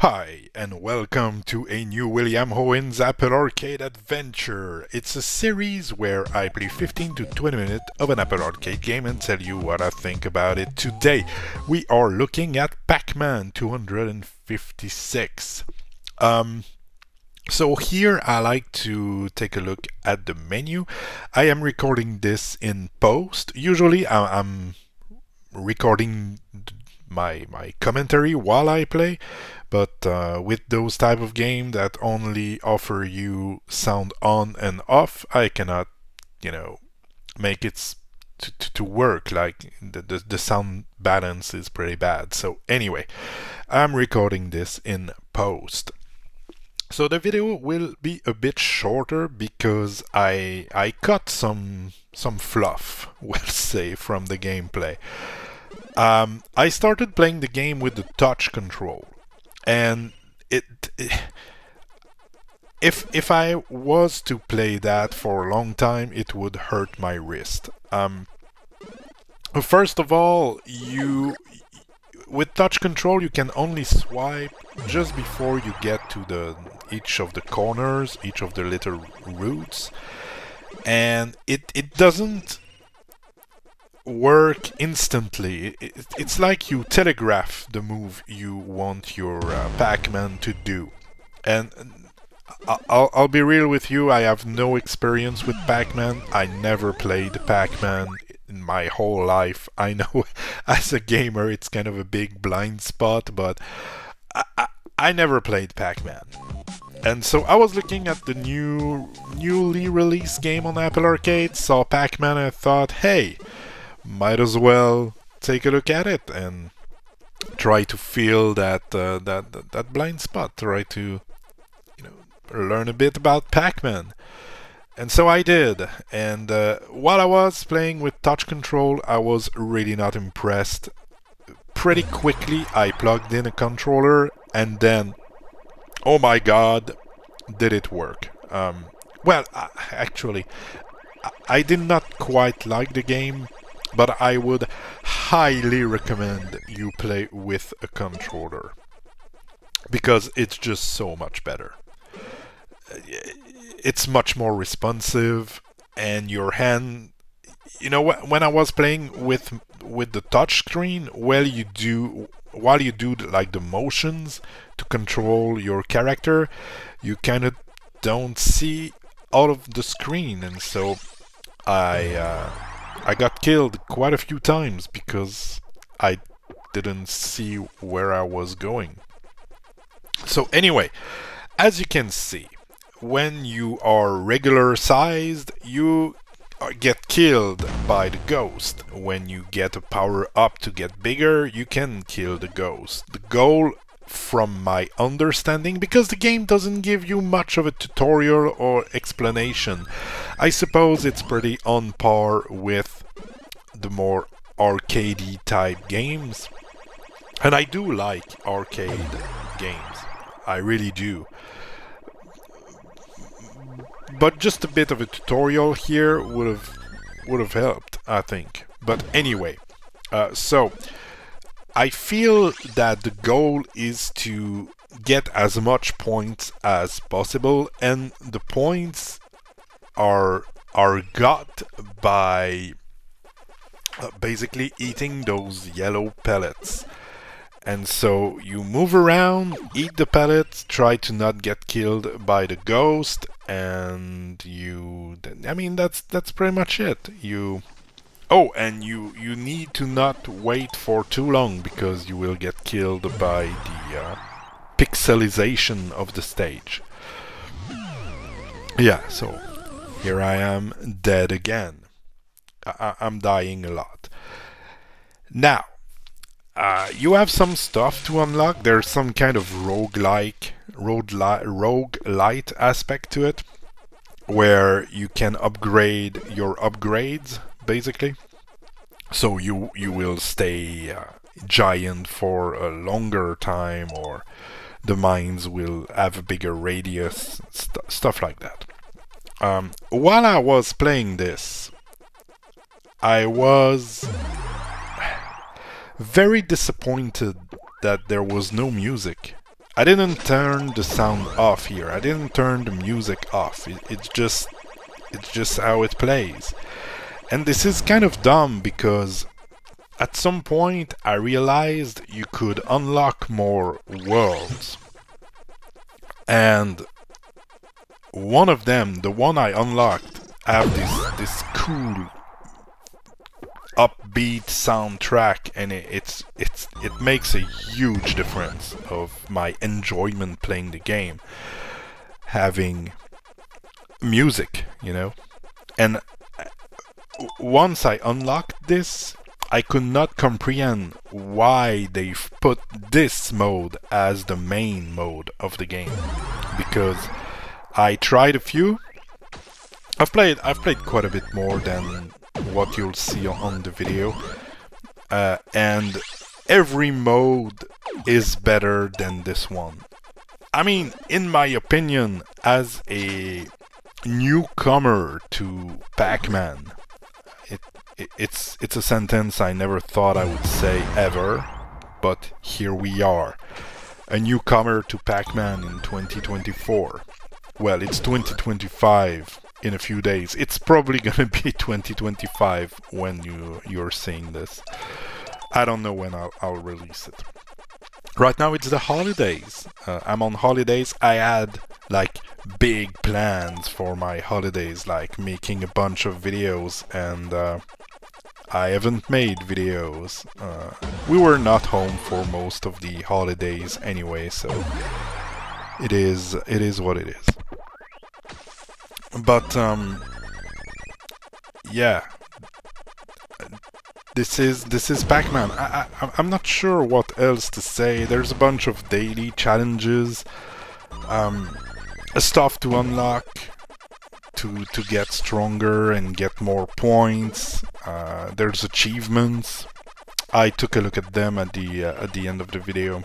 Hi, and welcome to a new William Hououin's Apple Arcade Adventure. It's a series where I play 15 to 20 minutes of an Apple Arcade game and tell you what I think about it today. We are looking at Pac-Man 256. Um, so here I like to take a look at the menu. I am recording this in post. Usually I'm recording my commentary while I play, but with those type of game that only offer you sound on and off, I cannot, make it to work. Like the sound balance is pretty bad. So anyway, I'm recording this in post. So the video will be a bit shorter because I cut some fluff, we'll say, from the gameplay. I started playing the game with the touch control, and if I was to play that for a long time, it would hurt my wrist. First of all, you with touch control you can only swipe just before you get to the each of the corners, each of the little routes, and it doesn't work instantly. It's like you telegraph the move you want your Pac-Man to do. And I'll be real with you, I have no experience with Pac-Man. I never played Pac-Man in my whole life. I know as a gamer it's kind of a big blind spot, but I never played Pac-Man. And so I was looking at the newly released game on Apple Arcade, saw Pac-Man, and I thought, hey, might as well take a look at it and try to feel that blind spot. Try to learn a bit about Pac-Man. And so I did. And while I was playing with touch control, I was really not impressed. Pretty quickly, I plugged in a controller, and then, oh my God, did it work? Actually, I did not quite like the game, but I would highly recommend you play with a controller because it's just so much better. It's much more responsive, and your hand, when I was playing with the touch screen, while you do like the motions to control your character, you kind of don't see out of the screen, and so I got killed quite a few times because I didn't see where I was going. So anyway, as you can see, when you are regular sized, you get killed by the ghost. When you get a power up to get bigger, you can kill the ghost. The goal, from my understanding, because the game doesn't give you much of a tutorial or explanation, I suppose it's pretty on par with the more arcadey type games. And I do like arcade games. I really do. But just a bit of a tutorial here would have helped, I think. But anyway, so I feel that the goal is to get as much points as possible, and the points are got by basically eating those yellow pellets. And so you move around, eat the pellets, try to not get killed by the ghost, and that's pretty much it. And you need to not wait for too long because you will get killed by the pixelization of the stage. Yeah, so here I am dead again. I'm dying a lot. Now, you have some stuff to unlock. There's some kind of roguelite aspect to it, where you can upgrade your upgrades, basically. So you will stay giant for a longer time, or the mines will have a bigger radius, stuff like that. While I was playing this, I was very disappointed that there was no music. I didn't turn the sound off here. I didn't turn the music off. It's just how it plays. And this is kind of dumb because at some point I realized you could unlock more worlds. And one of them, the one I unlocked, have this cool upbeat soundtrack, and it makes a huge difference of my enjoyment playing the game, having music, you know. And once I unlocked this, I could not comprehend why they've put this mode as the main mode of the game, because I tried a few. I've played quite a bit more than what you'll see on the video, and every mode is better than this one. I mean, in my opinion, as a newcomer to Pac-Man, it's a sentence I never thought I would say ever, but here we are. A newcomer to Pac-Man in 2024. Well, it's 2025 in a few days. It's probably gonna be 2025 when you're seeing this. I don't know when I'll release it. Right now it's the holidays. I'm on holidays. I had like big plans for my holidays, like making a bunch of videos, and I haven't made videos. We were not home for most of the holidays anyway, so it is what it is. But yeah, this is Pac-Man. I'm not sure what else to say. There's a bunch of daily challenges, stuff to unlock to get stronger and get more points. There's achievements. I took a look at them at the end of the video.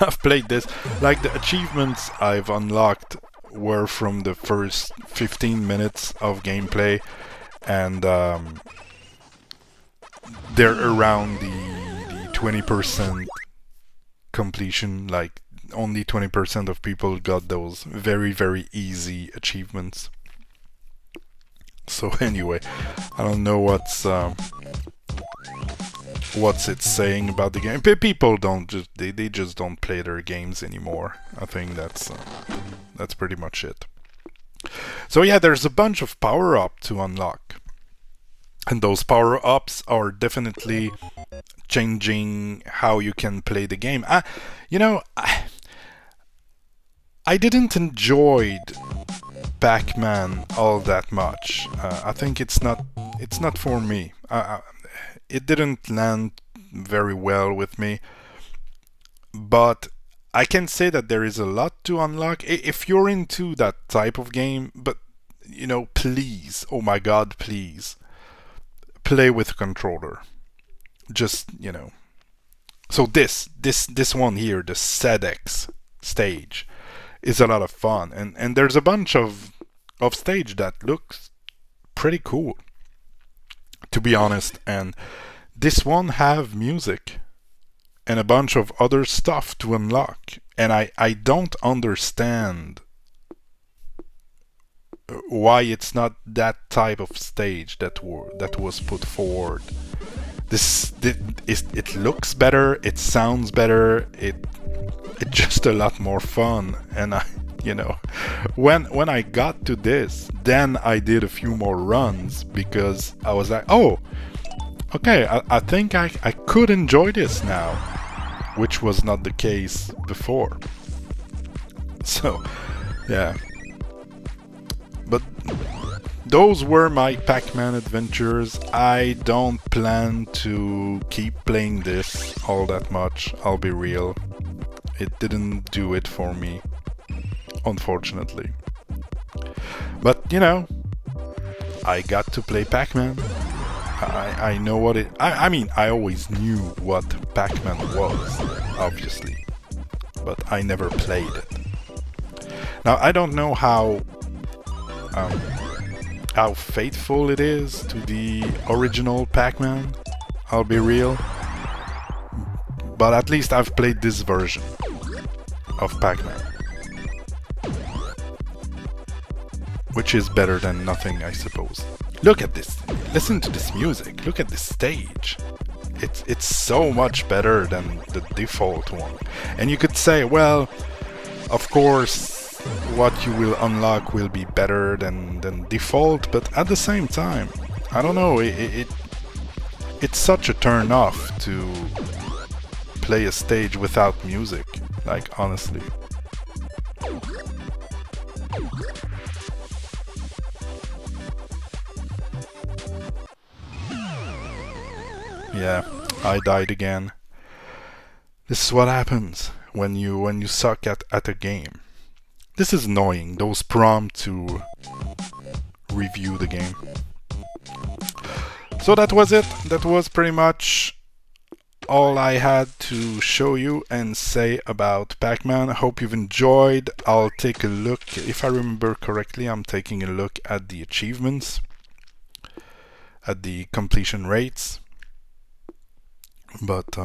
I've played this. Like, the achievements I've unlocked were from the first 15 minutes of gameplay, and they're around the 20% completion. Like, only 20% of people got those very, very easy achievements. So anyway, I don't know what's it saying about the game. People don't just they just don't play their games anymore. I think that's pretty much it. So yeah, there's a bunch of power-up to unlock, and those power-ups are definitely changing how you can play the game. I didn't enjoy Pac-Man all that much. I think it's not for me. It didn't land very well with me, but I can say that there is a lot to unlock if you're into that type of game. But please, oh my god, please play with a controller. Just So this one here, the SEDEX stage, is a lot of fun, and there's a bunch of stage that looks pretty cool, to be honest. And this one have music and a bunch of other stuff to unlock, and I don't understand why it's not that type of stage that was put forward. It looks better, it sounds better, it's just a lot more fun. And when I got to this, then I did a few more runs, because I was like, oh, okay, I think I could enjoy this now, which was not the case before. So yeah, but those were my Pac-Man adventures. I don't plan to keep playing this all that much, I'll be real. It didn't do it for me, unfortunately. But I got to play Pac-Man. I know what it... I mean, I always knew what Pac-Man was, obviously, but I never played it. Now, I don't know how faithful it is to the original Pac-Man, I'll be real, but at least I've played this version. of Pac-Man. Which is better than nothing, I suppose. Look at this. Listen to this music. Look at this stage. It's so much better than the default one. And you could say, well, of course, what you will unlock will be better than default, but at the same time, I don't know, it's such a turn off to play a stage without music, like, honestly. Yeah, I died again. This is what happens when you suck at a game. This is annoying, those prompts to review the game. So that was it. That was pretty much all I had to show you and say about Pac-Man. I hope you've enjoyed. I'll take a look, if I remember correctly, I'm taking a look at the achievements, at the completion rates. But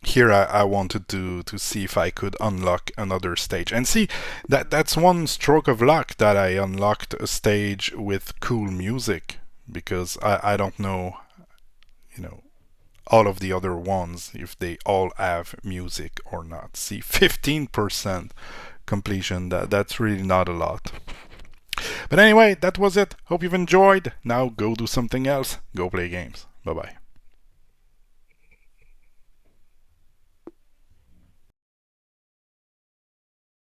here I wanted to see if I could unlock another stage. And see, that's one stroke of luck that I unlocked a stage with cool music, because I don't know, you know, all of the other ones, if they all have music or not. See, 15% completion, that's really not a lot. But anyway, that was it. Hope you've enjoyed. Now go do something else. Go play games. Bye-bye.